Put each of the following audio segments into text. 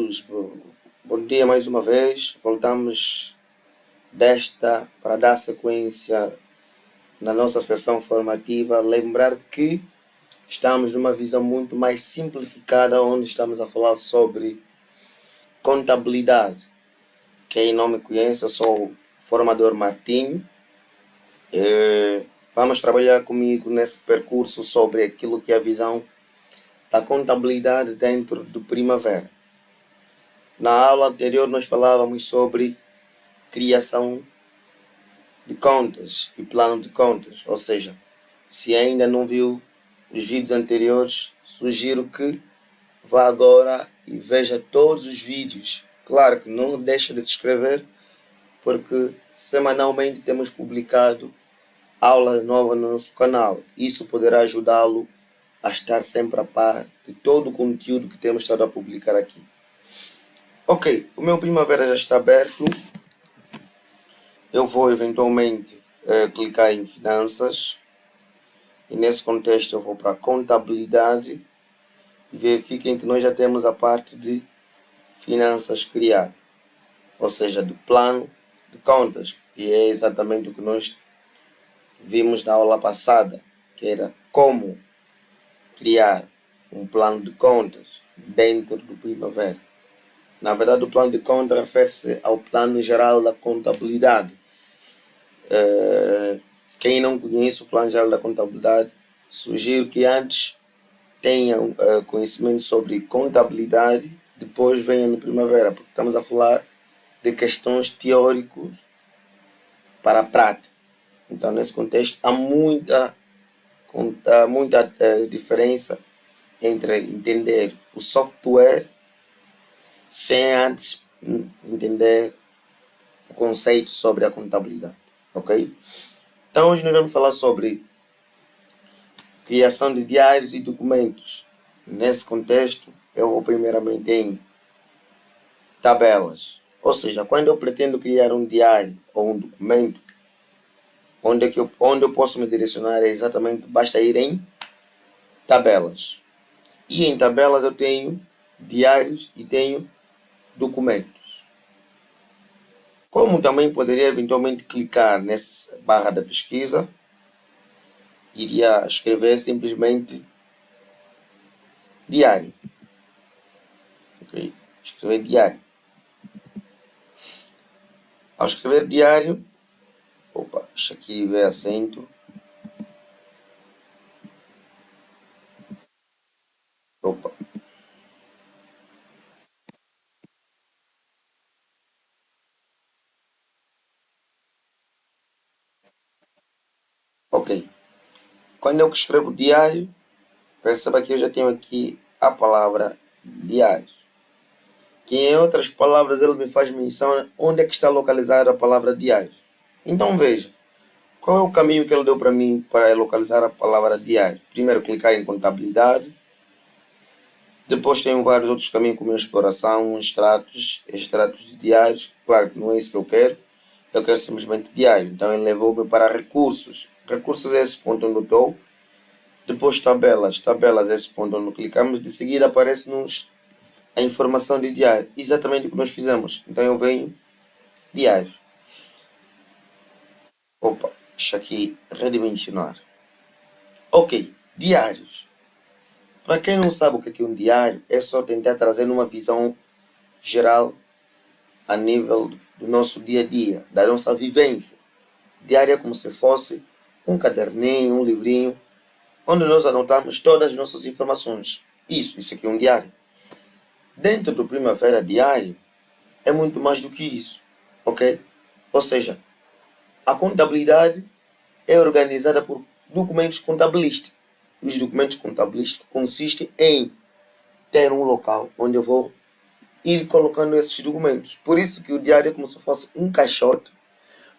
todos, bom dia mais uma vez. Voltamos para dar sequência na nossa sessão formativa. Lembrar que estamos numa visão muito mais simplificada, onde estamos a falar sobre contabilidade. Quem não me conhece, eu sou o formador Martinho. Vamos trabalhar comigo nesse percurso sobre aquilo que é a visão da contabilidade dentro do Primavera. Na aula anterior nós falávamos sobre criação de contas e plano de contas, ou seja, se ainda não viu os vídeos anteriores, sugiro que vá agora e veja todos os vídeos. Claro que não deixe de se inscrever, porque semanalmente temos publicado aulas novas no nosso canal. Isso poderá ajudá-lo a estar sempre a par de todo o conteúdo que temos estado a publicar aqui. Ok, o meu Primavera já está aberto. Eu vou eventualmente clicar em finanças. E nesse contexto eu vou para contabilidade. E verifiquem que nós já temos a parte de finanças criada. Ou seja, do plano de contas. Que é exatamente o que nós vimos na aula passada. Que era como criar um plano de contas dentro do Primavera. Na verdade, o plano de contas refere-se ao plano geral da contabilidade. Quem não conhece o plano geral da contabilidade, sugiro que antes tenham conhecimento sobre contabilidade, depois venham no Primavera, porque estamos a falar de questões teóricas para a prática. Então, nesse contexto, há muita diferença entre entender o software sem antes entender o conceito sobre a contabilidade, ok? Então hoje nós vamos falar sobre criação de diários e documentos. Nesse contexto, eu vou primeiramente em tabelas. Ou seja, quando eu pretendo criar um diário ou um documento, onde eu posso me direcionar é exatamente, basta ir em tabelas. E em tabelas eu tenho diários e tenho documentos. Como também poderia eventualmente clicar nessa barra da pesquisa, iria escrever simplesmente diário. Ok? Escrever diário. Ao escrever diário, deixa aqui ver acento. Ok. Quando eu escrevo diário, perceba que eu já tenho aqui a palavra diário. Que em outras palavras ele me faz menção onde é que está localizada a palavra diário. Então veja, qual é o caminho que ele deu para mim para localizar a palavra diário? Primeiro clicar em contabilidade. Depois tenho vários outros caminhos como exploração, extratos de diários. Claro que não é isso que eu quero. Eu quero simplesmente diário. Então ele levou-me para recursos. Recursos é esse ponto onde eu estou. Depois tabelas. Tabelas é esse ponto onde clicamos. De seguida aparece-nos a informação de diário. Exatamente o que nós fizemos. Então eu venho diários. Deixa aqui redimensionar. Ok, diários. Para quem não sabe o que é um diário, é só tentar trazer uma visão geral a nível do nosso dia a dia, da nossa vivência. Diário é como se fosse um caderninho, um livrinho, onde nós anotamos todas as nossas informações. Isso aqui é um diário. Dentro do Primavera Diário, é muito mais do que isso, ok? Ou seja, a contabilidade é organizada por documentos contabilísticos. Os documentos contabilísticos consistem em ter um local onde eu vou ir colocando esses documentos. Por isso que o diário é como se fosse um caixote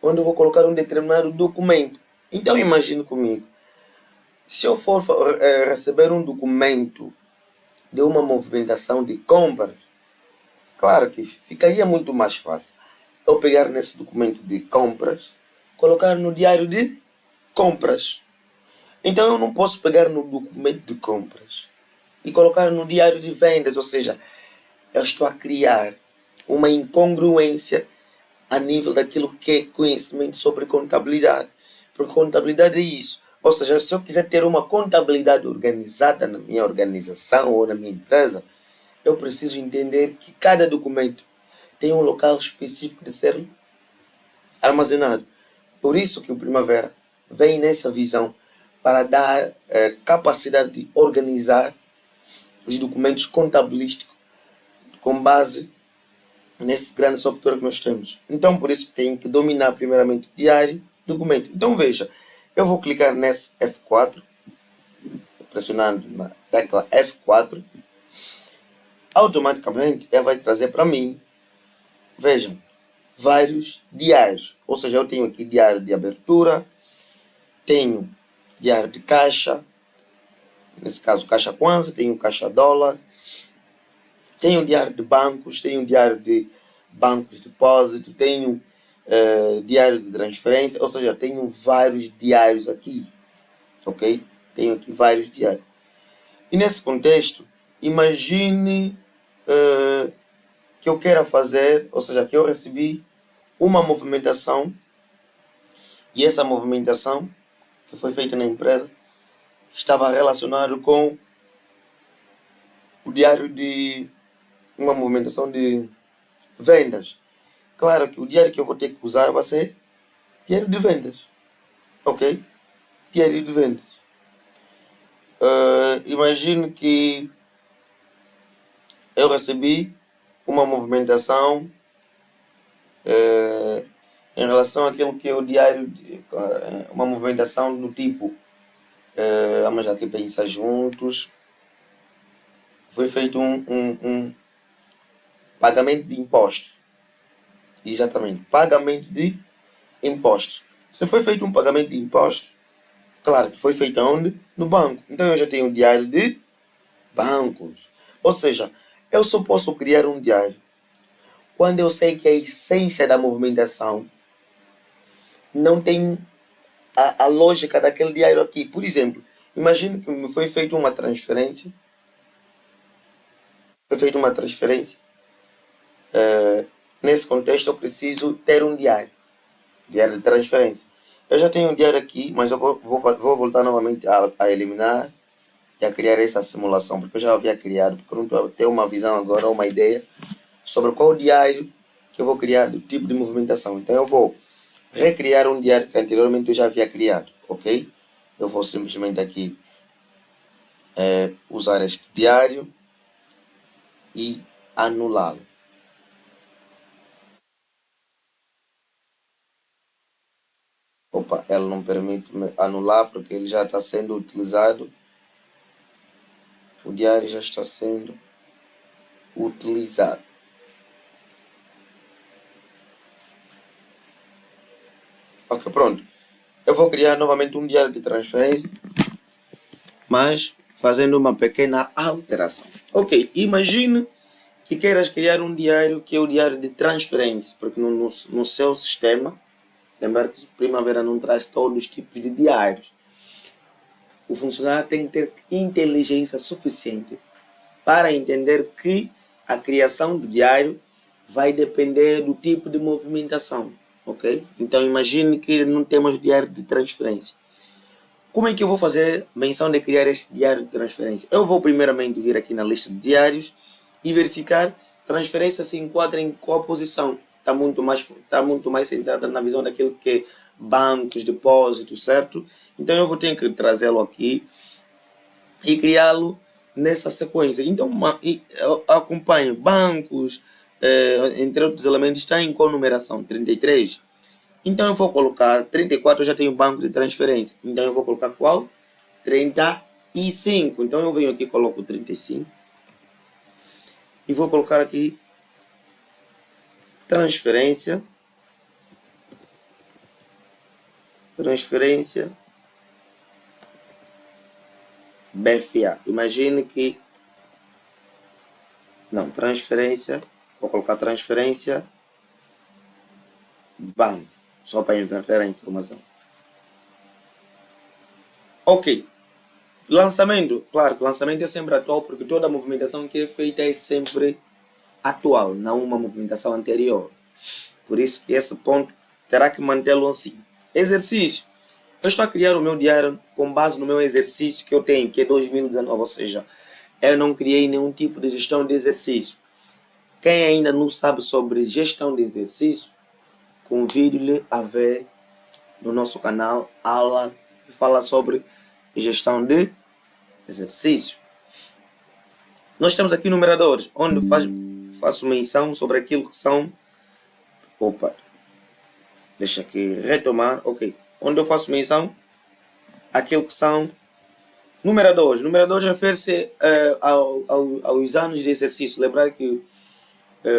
onde eu vou colocar um determinado documento. Então imagine comigo, se eu for receber um documento de uma movimentação de compras, claro que ficaria muito mais fácil eu pegar nesse documento de compras, colocar no diário de compras. Então eu não posso pegar no documento de compras e colocar no diário de vendas, ou seja, eu estou a criar uma incongruência a nível daquilo que é conhecimento sobre contabilidade. Porque contabilidade é isso. Ou seja, se eu quiser ter uma contabilidade organizada na minha organização ou na minha empresa, eu preciso entender que cada documento tem um local específico de ser armazenado. Por isso que o Primavera vem nessa visão para dar capacidade de organizar os documentos contabilísticos com base nesse grande software que nós temos. Então, por isso que tem que dominar primeiramente o diário, documento. Então, veja, eu vou clicar nesse F4, pressionando na tecla F4, automaticamente ele vai trazer para mim, vejam, vários diários. Ou seja, eu tenho aqui diário de abertura, tenho diário de caixa, nesse caso caixa Kwanza, tenho caixa dólar, tenho diário de bancos, tenho diário de bancos de depósito, tenho diário de transferência, ou seja, tenho vários diários aqui, ok? Tenho aqui vários diários. E nesse contexto, imagine que eu queira fazer, ou seja, que eu recebi uma movimentação e essa movimentação que foi feita na empresa estava relacionado com o diário de uma movimentação de vendas. Claro que o diário que eu vou ter que usar vai ser diário de vendas, ok? Diário de vendas. Imagino que eu recebi uma movimentação em relação àquilo que é o diário, uma movimentação do tipo, vamos aqui pensar juntos, foi feito um pagamento de impostos. Exatamente, pagamento de impostos. Se foi feito um pagamento de impostos, claro que foi feito onde? No banco. Então eu já tenho um diário de bancos. Ou seja, eu só posso criar um diário quando eu sei que a essência da movimentação não tem a lógica daquele diário aqui. Por exemplo, imagine que me foi feita uma transferência. Foi feita uma transferência. Nesse contexto eu preciso ter um diário. Diário de transferência. Eu já tenho um diário aqui, mas eu vou voltar novamente a eliminar e a criar essa simulação, porque eu já havia criado, porque eu não estou a ter uma visão agora, uma ideia sobre qual diário que eu vou criar do tipo de movimentação. Então eu vou recriar um diário que anteriormente eu já havia criado, ok? Eu vou simplesmente aqui usar este diário e anulá-lo. Opa, ele não permite anular porque ele já está sendo utilizado. O diário já está sendo utilizado. Ok, pronto. Eu vou criar novamente um diário de transferência, mas fazendo uma pequena alteração. Ok, imagine que queiras criar um diário que é o diário de transferência, porque no seu sistema, lembrar que Primavera não traz todos os tipos de diários. O funcionário tem que ter inteligência suficiente para entender que a criação do diário vai depender do tipo de movimentação, ok? Então imagine que não temos diário de transferência. Como é que eu vou fazer menção de criar este diário de transferência? Eu vou primeiramente vir aqui na lista de diários e verificar transferência se enquadra em qual posição. Está muito mais centrada na visão daquilo que é bancos, depósitos, certo? Então eu vou ter que trazê-lo aqui e criá-lo nessa sequência. Então eu acompanho bancos, entre outros elementos, está em qual numeração? 33. Então eu vou colocar 34, eu já tenho banco de transferência. Então eu vou colocar qual? 35. Então eu venho aqui e coloco 35. E vou colocar aqui transferência. Transferência BFA. Imagine que... Não, transferência. Vou colocar transferência banco. Só para inverter a informação. Ok. Lançamento. Claro que o lançamento é sempre atual, porque toda a movimentação que é feita é sempre atual, não uma movimentação anterior. Por isso que esse ponto terá que mantê-lo assim. Exercício. Eu estou a criar o meu diário com base no meu exercício que eu tenho, que é 2019, ou seja, eu não criei nenhum tipo de gestão de exercício. Quem ainda não sabe sobre gestão de exercício, convido-lhe a ver no nosso canal aula que fala sobre gestão de exercício. Nós temos aqui numeradores, onde faço menção sobre aquilo que são... Deixa aqui retomar, ok. Onde eu faço menção aquilo que são numeradores. Numeradores refere-se aos anos de exercício. Lembrar que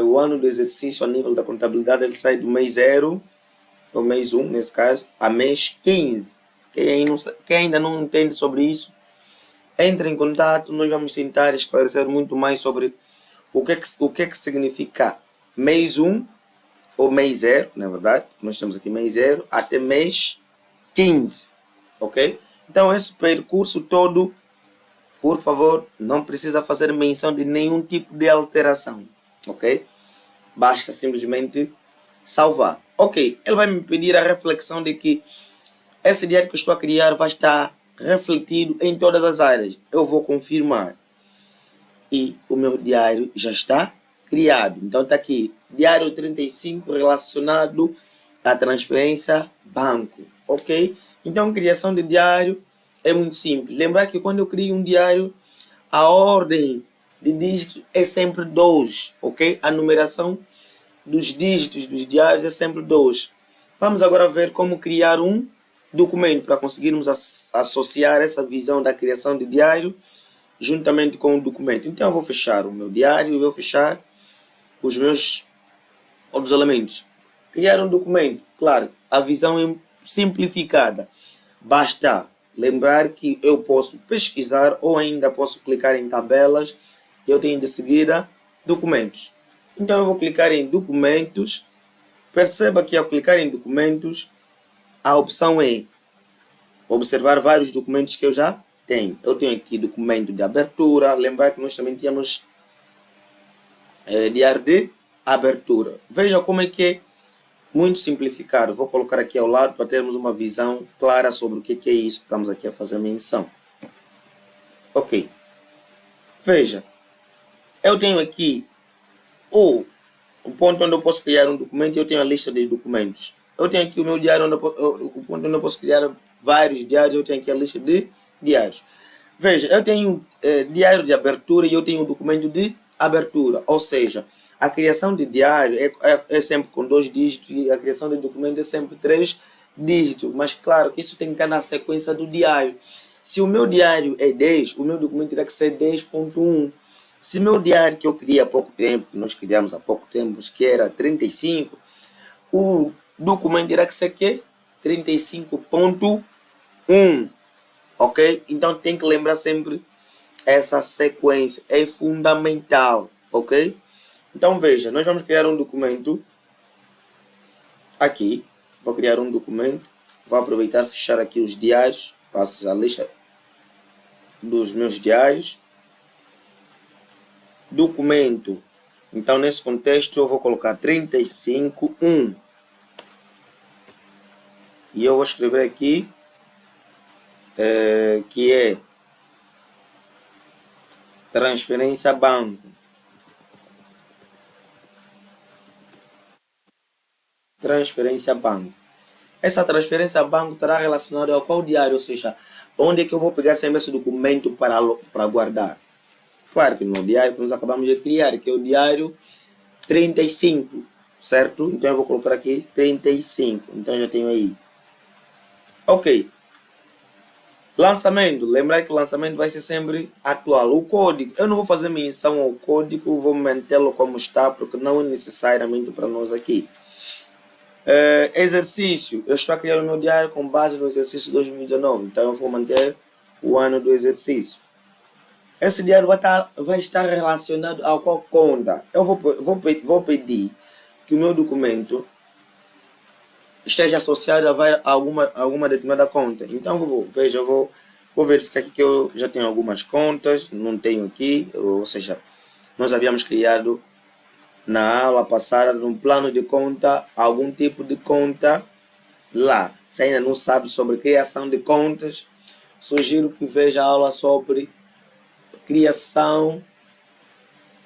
o ano de exercício a nível da contabilidade ele sai do mês 0, ou mês 1 nesse caso, a mês 15. Quem ainda não entende sobre isso, entre em contato, nós vamos tentar esclarecer muito mais sobre o que é que significa mês 1 ou mês 0, na verdade, nós temos aqui mês 0 até mês 15, ok? Então esse percurso todo, por favor, não precisa fazer menção de nenhum tipo de alteração, ok? Basta simplesmente salvar. Ok, ele vai me pedir a reflexão de que esse diário que eu estou a criar vai estar refletido em todas as áreas. Eu vou confirmar. E o meu diário já está criado. Então está aqui, diário 35 relacionado à transferência banco. Ok? Então criação de diário é muito simples. Lembrar que quando eu crio um diário, a ordem de dígitos é sempre 2. Ok? A numeração dos dígitos dos diários é sempre 2. Vamos agora ver como criar um documento para conseguirmos associar essa visão da criação de diário juntamente com o documento. Então eu vou fechar o meu diário e vou fechar os meus outros elementos. Criar um documento, claro, a visão é simplificada. Basta lembrar que eu posso pesquisar ou ainda posso clicar em tabelas e eu tenho de seguida documentos. Então eu vou clicar em documentos. Perceba que ao clicar em documentos, a opção é observar vários documentos que eu já tenho. Eu tenho aqui documento de abertura. Lembrar que nós também tínhamos diário de abertura. Veja como é que é muito simplificado. Vou colocar aqui ao lado para termos uma visão clara sobre o que é isso que estamos aqui a fazer menção. Ok. Veja. Eu tenho aqui o ponto onde eu posso criar um documento e eu tenho a lista de documentos. Eu tenho aqui o meu diário, o ponto onde eu posso criar vários diários, eu tenho aqui a lista de diários. Veja, eu tenho diário de abertura e eu tenho o documento de abertura. Ou seja, a criação de diário é sempre com 2 dígitos e a criação de documento é sempre 3 dígitos. Mas claro que isso tem que estar na sequência do diário. Se o meu diário é 10, o meu documento terá que ser 10.1. Se meu diário que eu criei há pouco tempo, que nós criamos há pouco tempo, que era 35, o documento terá que ser que 35.1, ok? Então tem que lembrar sempre essa sequência, é fundamental, ok? Então veja, nós vamos criar um documento aqui, vou criar um documento, vou aproveitar e fechar aqui os diários, passo a lista dos meus diários, documento, então nesse contexto eu vou colocar 35.1 e eu vou escrever aqui que é transferência banco. Transferência banco. Essa transferência banco estará relacionada ao qual diário, ou seja, onde é que eu vou pegar sempre esse documento para guardar. Claro que no diário que nós acabamos de criar, que é o diário 35, certo? Então eu vou colocar aqui 35, então já tenho aí. Ok. Lançamento, lembrar que o lançamento vai ser sempre atual. O código, eu não vou fazer menção ao código, vou mantê-lo como está, porque não é necessariamente para nós aqui. Exercício, eu estou a criar o meu diário com base no exercício 2019, então eu vou manter o ano do exercício. Esse diário vai estar relacionado a qual conta? Eu vou pedir que o meu documento esteja associado a alguma determinada conta. Então, veja, eu vou verificar aqui que eu já tenho algumas contas, não tenho aqui, ou seja, nós havíamos criado na aula passada, no plano de conta, algum tipo de conta lá. Se ainda não sabe sobre criação de contas, sugiro que veja a aula sobre criação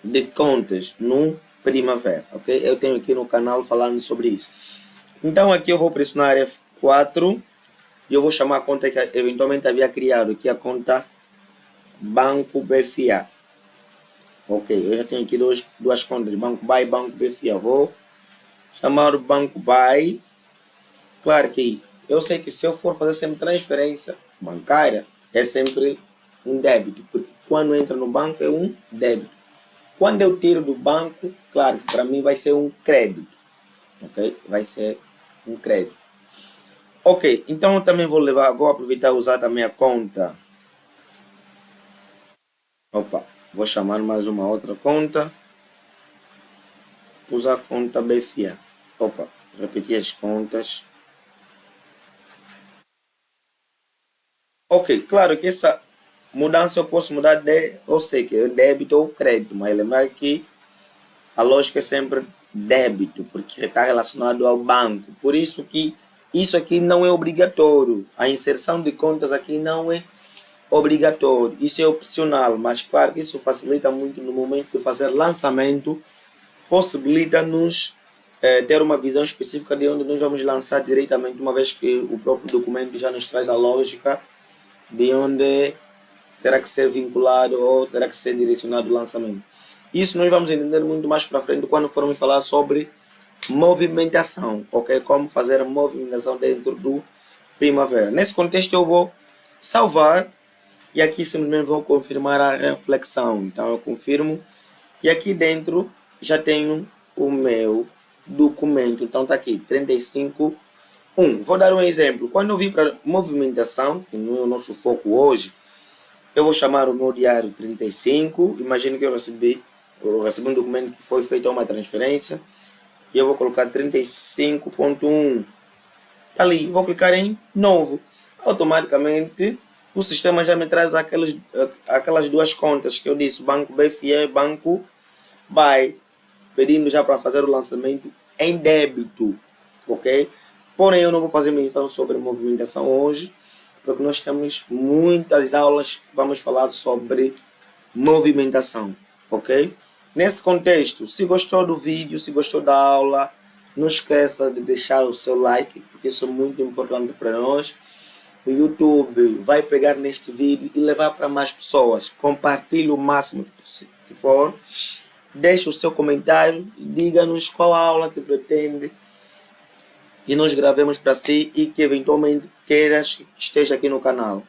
de contas no Primavera, ok? Eu tenho aqui no canal falando sobre isso. Então aqui eu vou pressionar F4 e eu vou chamar a conta que eventualmente havia criado, aqui a conta Banco BFA. Ok, eu já tenho aqui duas contas, Banco BAI e Banco BFA. Vou chamar o Banco BAI. Claro que eu sei que se eu for fazer sempre transferência bancária, é sempre um débito, porque quando entra no banco é um débito. Quando eu tiro do banco, claro que para mim vai ser um crédito, ok? Vai ser um crédito. Ok, então eu também vou aproveitar e usar também a conta. Opa, vou chamar mais uma outra conta. Usar a conta BFA. Opa, repetir as contas. Ok, claro que essa mudança eu posso mudar de, ou seja, que é débito ou crédito, mas lembrar que a lógica é sempre débito, porque está relacionado ao banco. Por isso que isso aqui não é obrigatório. A inserção de contas aqui não é obrigatório. Isso é opcional, mas claro que isso facilita muito no momento de fazer lançamento, possibilita-nos ter uma visão específica de onde nós vamos lançar diretamente, uma vez que o próprio documento já nos traz a lógica de onde terá que ser vinculado ou terá que ser direcionado o lançamento. Isso nós vamos entender muito mais para frente quando formos falar sobre movimentação, ok? Como fazer a movimentação dentro do Primavera. Nesse contexto eu vou salvar e aqui simplesmente vou confirmar a reflexão. Então eu confirmo e aqui dentro já tenho o meu documento. Então está aqui 35.1. Vou dar um exemplo. Quando eu vim para movimentação, que não é o nosso foco hoje, eu vou chamar o meu diário 35. Imagine que eu recebi um documento que foi feita uma transferência e eu vou colocar 35.1. Tá ali, vou clicar em novo. Automaticamente o sistema já me traz aquelas duas contas que eu disse, Banco BFA e Banco BAI, pedindo já para fazer o lançamento em débito, ok? Porém, eu não vou fazer menção sobre movimentação hoje, porque nós temos muitas aulas que vamos falar sobre movimentação, ok? Nesse contexto, se gostou do vídeo, se gostou da aula, não esqueça de deixar o seu like, porque isso é muito importante para nós. O YouTube vai pegar neste vídeo e levar para mais pessoas. Compartilhe o máximo que for. Deixe o seu comentário e diga-nos qual a aula que pretende que nós gravemos para si e que eventualmente queiras que esteja aqui no canal.